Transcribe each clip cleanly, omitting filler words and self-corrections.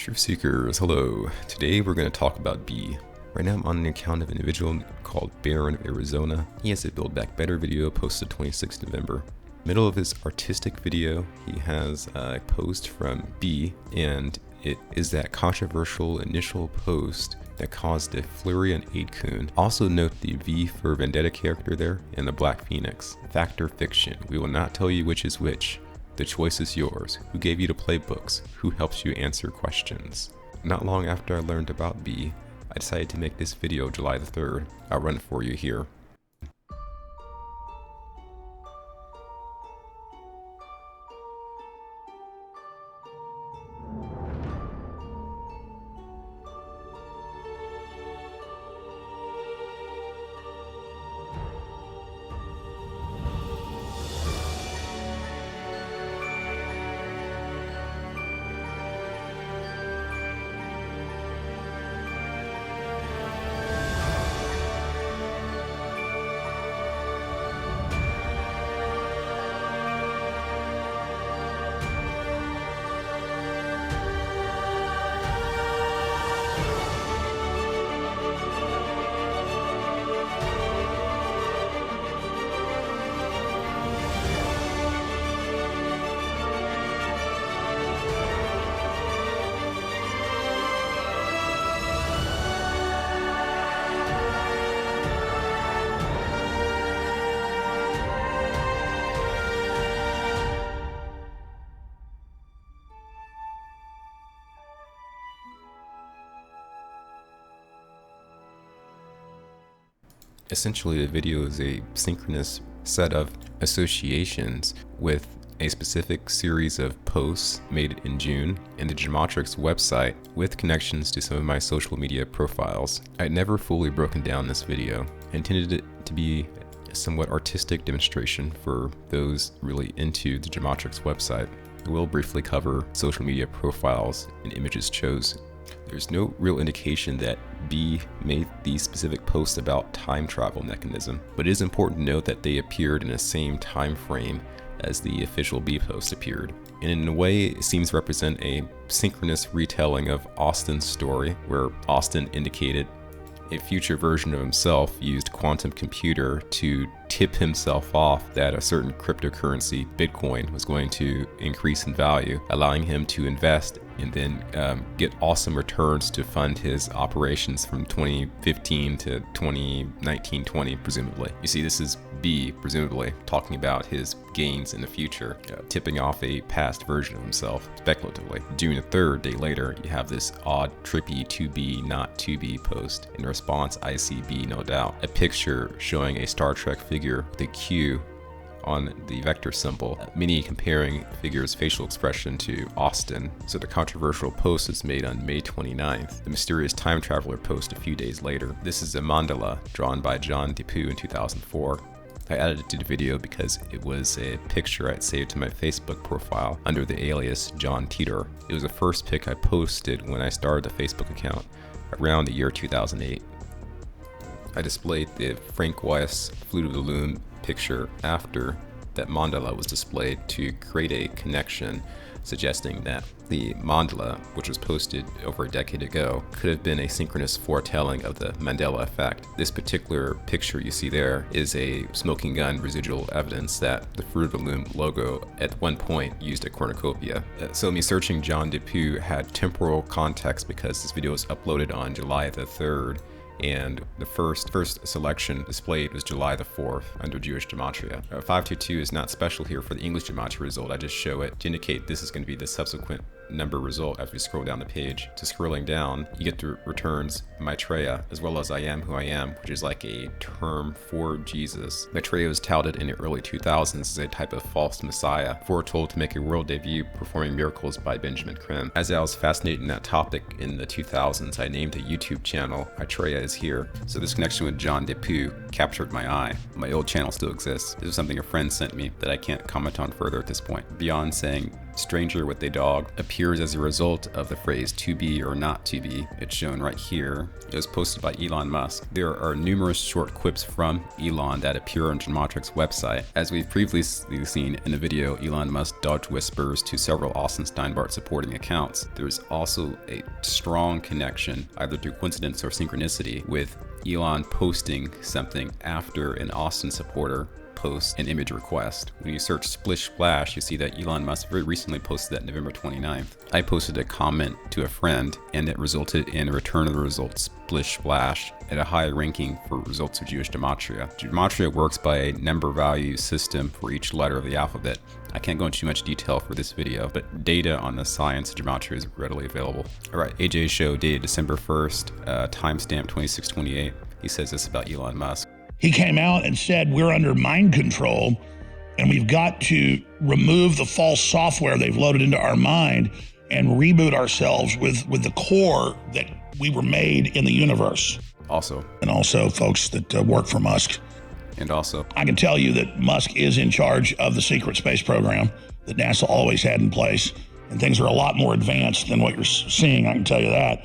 Truth Seekers, hello. Today we're going to talk about B. Right now I'm on an account of an individual called Baron of Arizona. He has a Build Back Better video posted 26th November. Middle of his artistic video, he has a post from B, and it is that controversial initial post that caused a flurry on 8kun. Also note the V for Vendetta character there and the Black Phoenix. Fact or fiction? We will not tell you which is which. The choice is yours. Who gave you the playbooks? Who helps you answer questions? Not long after I learned about B, I decided to make this video July the 3rd. I'll run it for you here. Essentially, the video is a synchronous set of associations with a specific series of posts made in June in the Geometrix website with connections to some of my social media profiles. I'd never fully broken down this video. I intended it to be a somewhat artistic demonstration for those really into the Geometrix website. I will briefly cover social media profiles and images chosen. There's no real indication that B made these specific posts about time travel mechanism, but it is important to note that they appeared in the same time frame as the official B post appeared. And in a way, it seems to represent a synchronous retelling of Austin's story, where Austin indicated a future version of himself used quantum computer to tip himself off that a certain cryptocurrency, Bitcoin, was going to increase in value, allowing him to invest and then get awesome returns to fund his operations from 2015 to 2019-20, presumably. You see, this is B, presumably, talking about his gains in the future, tipping off a past version of himself, speculatively. June the 3rd, day later, you have this odd, trippy 2B, not 2B post. In response, I see B, no doubt. A picture showing a Star Trek figure with a Q on the vector symbol, many comparing the figure's facial expression to Austin. So the controversial post is made on May 29th. The mysterious time traveler post a few days later. This is a mandala drawn by John Depew in 2004. I added it to the video because it was a picture I'd saved to my Facebook profile under the alias John Teeter. It was the first pic I posted when I started the Facebook account around the year 2008. I displayed the Frank Weiss Flute of the Loom picture after that mandala was displayed to create a connection, suggesting that the mandala, which was posted over a decade ago, could have been a synchronous foretelling of the Mandela effect. This particular picture you see there is a smoking gun residual evidence that the Fruit of the Loom logo at one point used a cornucopia. So me searching John Depew had temporal context because this video was uploaded on July the 3rd, and the first selection displayed was July the 4th under Jewish gematria. 522 is not special here for the English gematria result. I just show it to indicate this is going to be the subsequent number result as we scroll down the page. So scrolling down, you get the returns Maitreya, as well as I am who I am, which is like a term for Jesus. Maitreya was touted in the early 2000s as a type of false messiah, foretold to make a world debut performing miracles by Benjamin Krim. As I was fascinated in that topic in the 2000s, I named a YouTube channel, Maitreya is Here. So this connection with John Depew captured my eye. My old channel still exists. This is something a friend sent me that I can't comment on further at this point, beyond saying stranger with a dog appears as a result of the phrase to be or not to be. It's shown right here. It was posted by Elon Musk. There are numerous short quips from Elon that appear on Gematryx's website. As we've previously seen in the video, Elon Musk dodged whispers to several Austin Steinbart supporting accounts. There's also a strong connection, either through coincidence or synchronicity, with Elon posting something after an Austin supporter posts an image request. When you search Splish Splash, you see that Elon Musk very recently posted that November 29th. I posted a comment to a friend, and it resulted in a return of the results Splish Splash at a high ranking for results of Jewish gematria. Gematria works by a number value system for each letter of the alphabet. I can't go into too much detail for this video, but data on the science of gematria is readily available. All right, AJ's show dated December 1st, timestamp 2628. He says this about Elon Musk. He came out and said, we're under mind control and we've got to remove the false software they've loaded into our mind and reboot ourselves with the core that we were made in the universe. And also folks that work for Musk. And also, I can tell you that Musk is in charge of the secret space program that NASA always had in place. And things are a lot more advanced than what you're seeing, I can tell you that.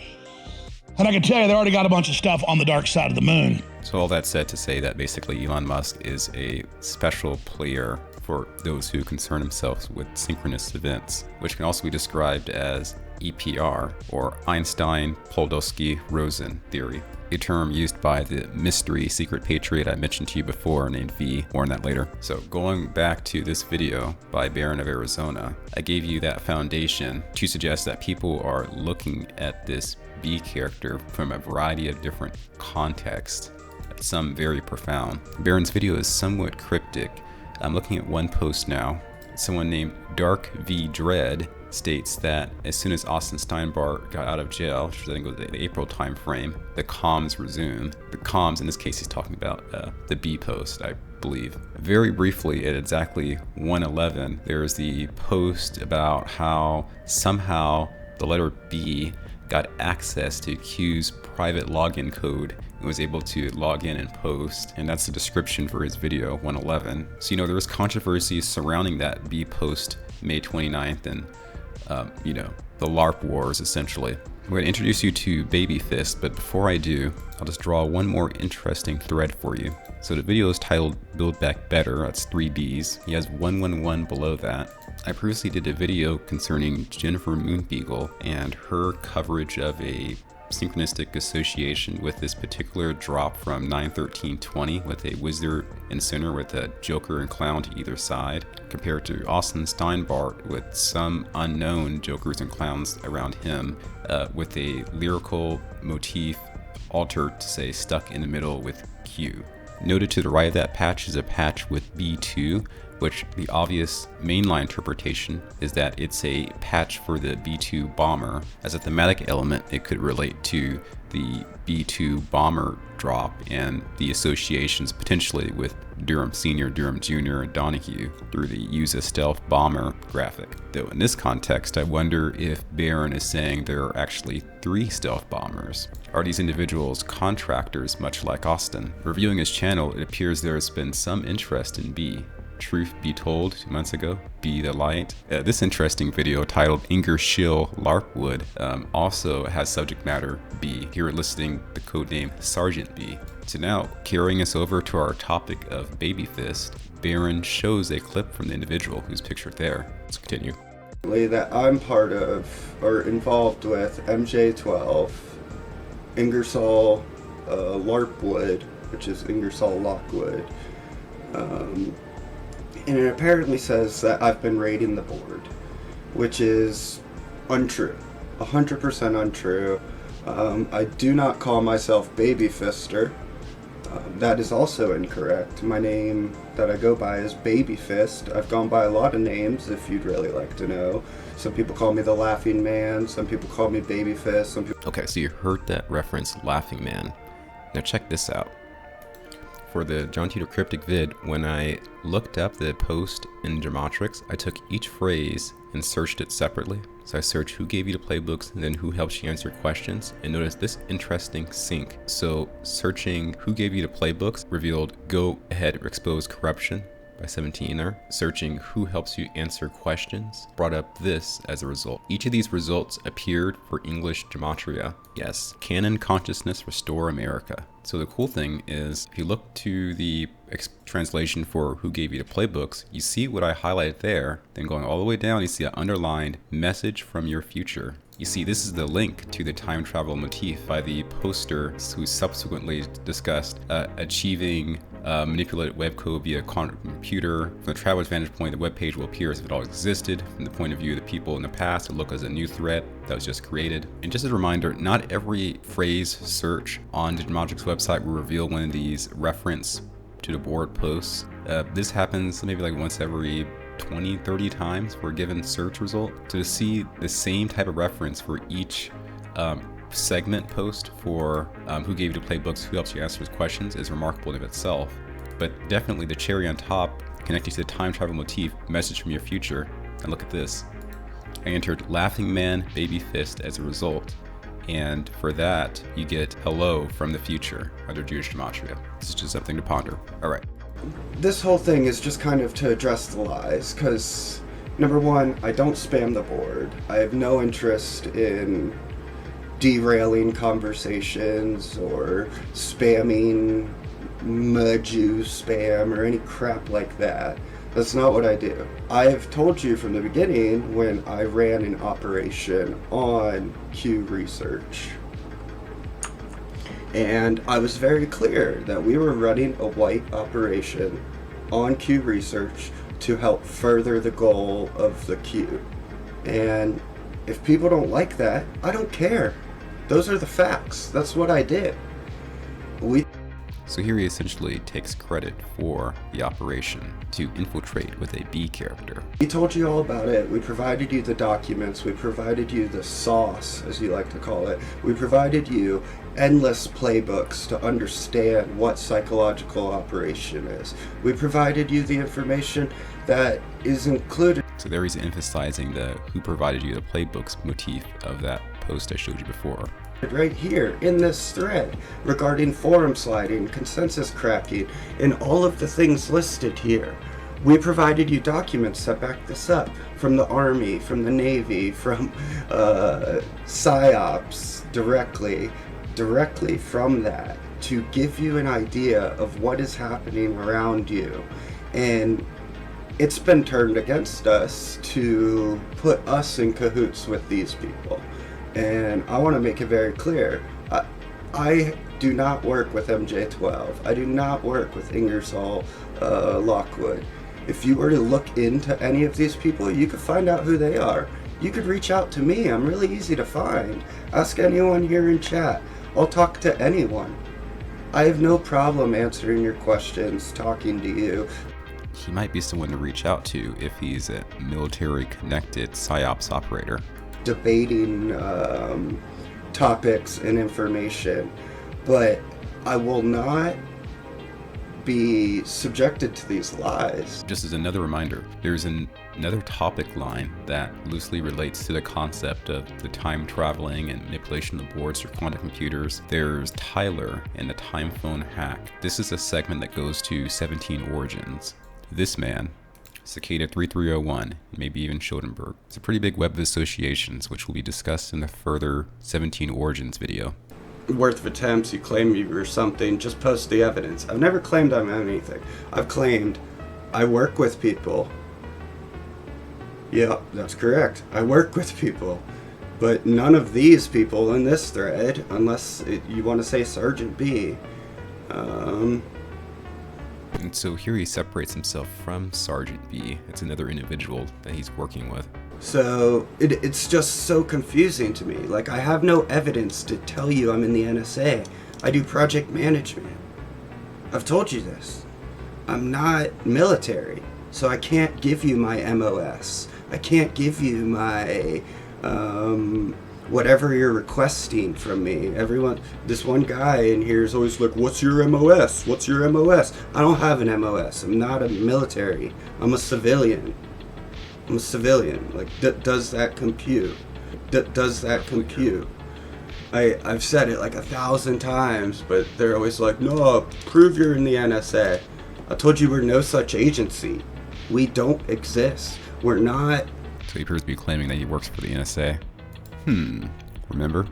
And I can tell you they already got a bunch of stuff on the dark side of the moon. So all that said to say that basically Elon Musk is a special player for those who concern themselves with synchronous events, which can also be described as EPR, or Einstein-Podolsky-Rosen theory, a term used by the mystery secret patriot I mentioned to you before named V. More on that later. So going back to this video by Baron of Arizona, I gave you that foundation to suggest that people are looking at this B character from a variety of different contexts, some very profound. Baron's video is somewhat cryptic. I'm looking at one post now. Someone named Dark V Dread states that as soon as Austin Steinbart got out of jail, which I think was the April time frame, the comms resumed. The comms, in this case, he's talking about the B post, I believe. Very briefly, at exactly 1:11, there's the post about how somehow the letter B got access to Q's private login code and was able to log in and post, and that's the description for his video 1:11. So there was controversy surrounding that B post May 29th and the LARP wars essentially. I'm going to introduce you to Babyfist, but before I do, I'll just draw one more interesting thread for you. So the video is titled Build Back Better, that's 3 Bs. He has 111 below that. I previously did a video concerning Jennifer Moonbeagle and her coverage of a synchronistic association with this particular drop from 9/13/20 with a wizard and sinner with a joker and clown to either side, compared to Austin Steinbart with some unknown jokers and clowns around him with a lyrical motif altered to say stuck in the middle with Q. Noted to the right of that patch is a patch with B2, which the obvious mainline interpretation is that it's a patch for the B2 bomber. As a thematic element, it could relate to the B2 bomber drop and the associations potentially with Durham Sr., Durham Jr., and Donahue through the use a stealth bomber graphic. Though in this context, I wonder if Baron is saying there are actually 3 stealth bombers. Are these individuals contractors much like Austin? Reviewing his channel, it appears there has been some interest in B. Truth Be Told 2 months ago, Be the Light. This interesting video titled Ingersoll Lockwood also has subject matter B, here listing the codename Sgt B. So now, carrying us over to our topic of Babyfist, Baron shows a clip from the individual who's pictured there. Let's continue. That I'm part of or involved with MJ12, Ingersoll Lockwood, which is Ingersoll Lockwood. And it apparently says that I've been raiding the board, which is untrue, 100% untrue. I do not call myself Babyfister. That is also incorrect. My name that I go by is Babyfist. I've gone by a lot of names, if you'd really like to know. Some people call me the Laughing Man, some people call me Babyfist, some people... Okay, so you heard that reference, Laughing Man. Now check this out. For the John Teeter Cryptic vid, when I looked up the post in Gematryx, I took each phrase and searched it separately. So I searched who gave you the playbooks and then who helps you answer questions, and notice this interesting sync. So searching who gave you the playbooks revealed go ahead expose corruption, by 17er, searching who helps you answer questions, brought up this as a result. Each of these results appeared for English gematria. Yes, Canon Consciousness Restore America. So the cool thing is, if you look to the translation for who gave you the playbooks, you see what I highlighted there. Then going all the way down, you see an underlined message from your future. You see, this is the link to the time travel motif by the poster who subsequently discussed achieving manipulated web code via quantum computer. From the traveler's vantage point, the web page will appear as if it all existed. From the point of view of the people in the past, it will look as a new thread that was just created. And just as a reminder, not every phrase search on Digimotric's website will reveal one of these reference to the board posts. This happens maybe like once every 20-30 times for a given search result. So to see the same type of reference for each segment post for who gave you the playbooks, who helps you answer questions is remarkable in itself. But definitely the cherry on top, connecting to the time travel motif, message from your future. And look at this. I entered Laughing Man Babyfist as a result. And for that, you get hello from the future under Jewish gematria. This is just something to ponder. All right. This whole thing is just kind of to address the lies, because number one, I don't spam the board. I have no interest in derailing conversations or spamming Maju spam or any crap like that. That's not what I do. I've told you from the beginning when I ran an operation on Q Research. And I was very clear that we were running a white operation on Q Research to help further the goal of the Q. And if people don't like that, I don't care. Those are the facts. That's what I did. So here he essentially takes credit for the operation to infiltrate with a B character. We told you all about it. We provided you the documents. We provided you the sauce, as you like to call it. We provided you endless playbooks to understand what psychological operation is. We provided you the information that is included. So there he's emphasizing the who provided you the playbooks motif of that post I showed you before. Right here in this thread regarding forum sliding, consensus cracking, and all of the things listed here. We provided you documents that back this up from the Army, from the Navy, from PSYOPs directly from that to give you an idea of what is happening around you. And it's been turned against us to put us in cahoots with these people. And I want to make it very clear, I do not work with MJ12. I do not work with Ingersoll, Lockwood. If you were to look into any of these people, you could find out who they are. You could reach out to me. I'm really easy to find. Ask anyone here in chat. I'll talk to anyone. I have no problem answering your questions, talking to you. He might be someone to reach out to if he's a military-connected PSYOPs operator. Debating topics and information, but I will not be subjected to these lies. Just as another reminder, there's another topic line that loosely relates to the concept of the time traveling and manipulation of boards or quantum computers. There's Tyler and the time phone hack. This is a segment that goes to 17 Origins. This man, Cicada 3301, maybe even Schoenberg. It's a pretty big web of associations, which will be discussed in the further 17 Origins video. Worth of attempts, you claim you were something, just post the evidence. I've never claimed I'm anything. I've claimed I work with people. Yeah, that's correct. I work with people. But none of these people in this thread, unless you want to say Sgt B. And so here he separates himself from Sgt B. It's another individual that he's working with. So it's just so confusing to me. Like, I have no evidence to tell you I'm in the NSA. I do project management. I've told you this. I'm not military, so I can't give you my MOS. I can't give you my whatever you're requesting from me. This one guy in here is always like, what's your MOS? What's your MOS? I don't have an MOS. I'm not a military. I'm a civilian. I'm a civilian. Like, does that compute? Does that compute? I've said it like 1,000 times, but they're always like, no, prove you're in the NSA. I told you we're no such agency. We don't exist. We're not. So he appears to be claiming that he works for the NSA. Remember?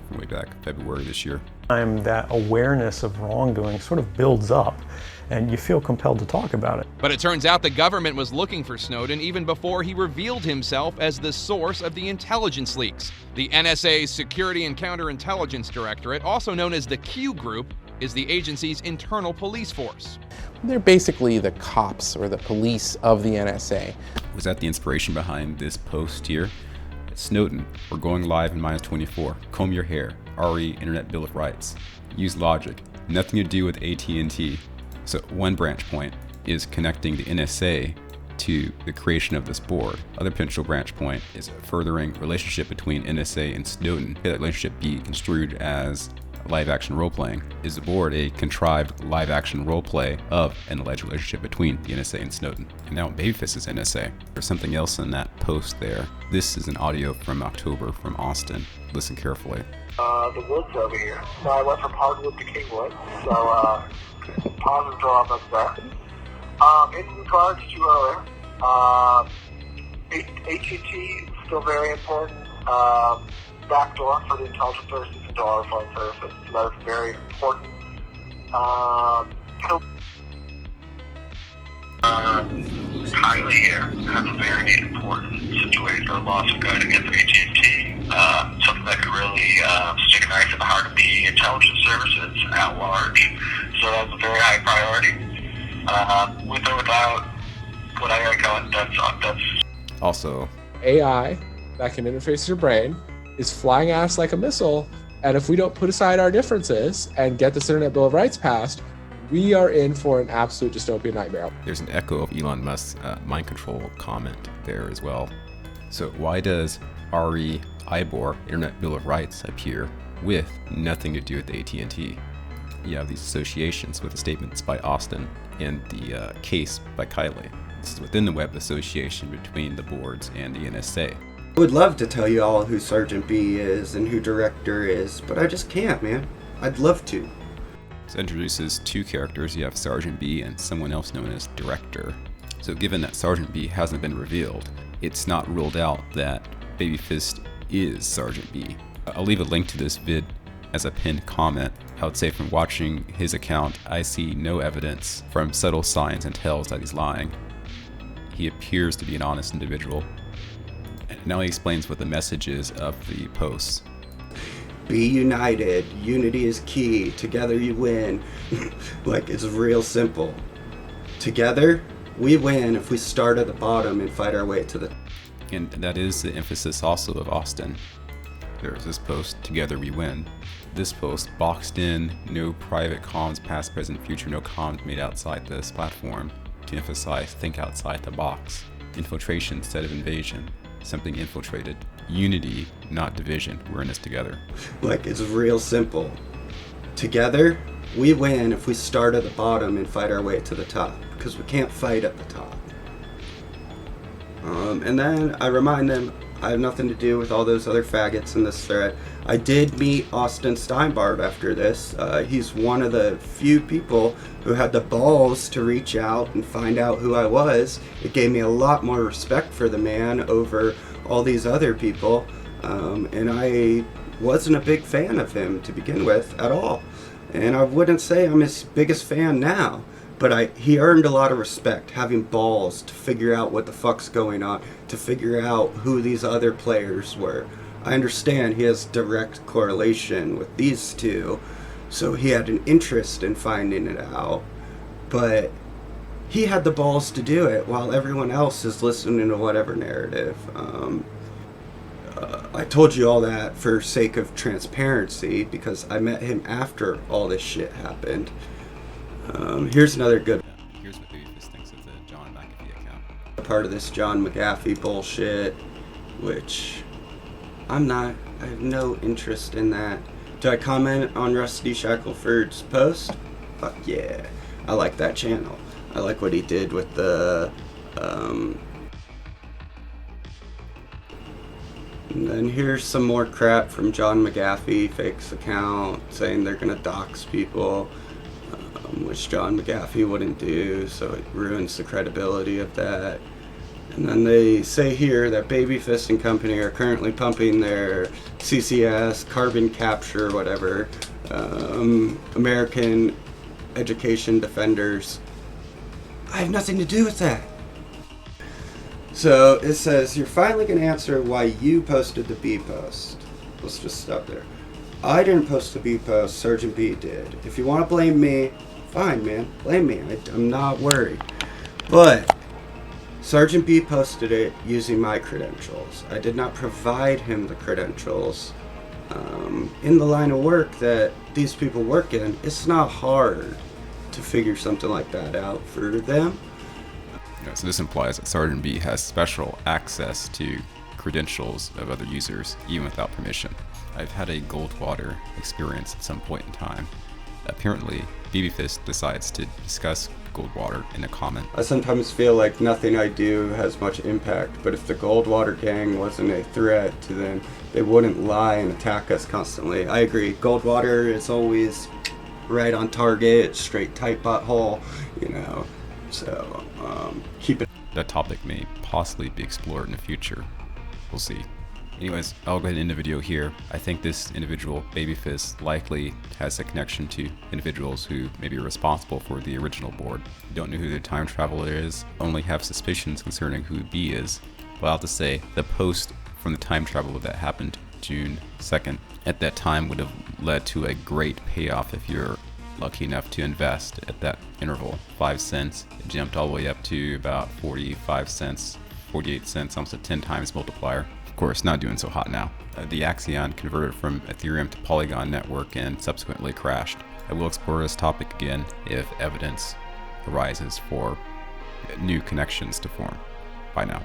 From way back February this year. That awareness of wrongdoing sort of builds up, and you feel compelled to talk about it. But it turns out the government was looking for Snowden even before he revealed himself as the source of the intelligence leaks. The NSA's Security and Counterintelligence Directorate, also known as the Q Group, is the agency's internal police force. They're basically the cops or the police of the NSA. Was that the inspiration behind this post here? Snowden, we're going live in -24. Comb your hair. RE Internet Bill of Rights. Use logic. Nothing to do with AT&T. So one branch point is connecting the NSA to the creation of this board. Other potential branch point is furthering relationship between NSA and Snowden. Could that relationship be construed as live-action role-playing? Is the board a contrived live-action role-play of an alleged relationship between the NSA and Snowden? And now Babyfist is NSA. There's something else in that post there. This is an audio from October from Austin. Listen carefully. The woods over here. So I went from hardwood to kingwood. So positive developments there. In regards to AT&T, still very important. Backdoor for the intelligence services into our phone services. So that's very important. Kylie here has a very important situation or lawsuit going against AT&T. Something that could really stick a knife in the heart of the intelligence services at large. So that's a very high priority. With or without what I got, that's Also, AI that can interface with your brain is flying at us like a missile, and if we don't put aside our differences and get this Internet Bill of Rights passed, we are in for an absolute dystopian nightmare. there's an echo of Elon Musk's mind control comment there as well. So why does RE IBOR, Internet Bill of Rights, appear with nothing to do with AT&T? You have these associations with the statements by Austin and the case by Kylie. This is within the web association between the boards and the NSA. I would love to tell you all who Sgt B is and who Director is, but I just can't, man. I'd love to. So it introduces two characters. You have Sgt B and someone else known as Director. So given that Sgt B hasn't been revealed, it's not ruled out that Babyfist is Sgt B. I'll leave a link to this vid as a pinned comment. I would say from watching his account, I see no evidence from subtle signs and tells that he's lying. He appears to be an honest individual. And now he explains what the message is of the posts. Be united. Unity is key. Together you win. Like, it's real simple. Together, we win if we start at the bottom and fight our way to the... And that is the emphasis also of Austin. There's this post, Together We Win. This post, boxed in, no private comms, past, present, future, no comms made outside this platform, to emphasize think outside the box. Infiltration instead of invasion. Something infiltrated. Unity, not division. We're in this together. Like, it's real simple. Together, we win if we start at the bottom and fight our way to the top. Because we can't fight at the top. And then I remind them, I have nothing to do with all those other faggots in this thread. I did meet Austin Steinbart after this. He's one of the few people who had the balls to reach out and find out who I was. It gave me a lot more respect for the man over all these other people. And I wasn't a big fan of him to begin with at all. And I wouldn't say I'm his biggest fan now. But he earned a lot of respect, having balls to figure out what the fuck's going on, to figure out who these other players were. I understand he has direct correlation with these two, so he had an interest in finding it out. But he had the balls to do it while everyone else is listening to whatever narrative. I told you all that for sake of transparency, because I met him after all this shit happened. Here's another good Here's what Babyfist thinks of the John McAfee account. part of this John McAfee bullshit, which I have no interest in that. Do I comment on Rusty Shackelford's post? Fuck yeah. I like that channel. I like what he did with the, and then here's some more crap from John McAfee, Fake's account, saying they're gonna dox people. which John McAfee wouldn't do, so it ruins the credibility of that. And then they say here that Babyfist and company are currently pumping their CCS, carbon capture, whatever, American Education Defenders. I have nothing to do with that. So it says, you're finally going to answer why you posted the B post. Let's just stop there. I didn't post the B post, Sgt B did. If you want to blame me, fine, man, blame me. I'm not worried. But Sgt B posted it using my credentials. I did not provide him the credentials. In the line of work that these people work in, it's not hard to figure something like that out for them. Yeah, so this implies that Sgt B has special access to credentials of other users, even without permission. I've had a Goldwater experience at some point in time. Apparently, Babyfist decides to discuss Goldwater in a comment. I sometimes feel like nothing I do has much impact, but if the Goldwater gang wasn't a threat to them, they wouldn't lie and attack us constantly. I agree. Goldwater is always right on target, straight tight butthole, you know, so keep it. That topic may possibly be explored in the future. We'll see. Anyways, I'll go ahead and end the video here. I think this individual, Babyfist, likely has a connection to individuals who may be responsible for the original board. Don't know who the time traveler is, only have suspicions concerning who B is. But I'll have to say, the post from the time traveler that happened June 2nd, at that time would have led to a great payoff if you're lucky enough to invest at that interval. 5 cents, it jumped all the way up to about 45 cents, 48 cents, almost a 10 times multiplier. Of course, not doing so hot now. The Axion converted from Ethereum to Polygon network and subsequently crashed. I will explore this topic again if evidence arises for new connections to form. Bye now.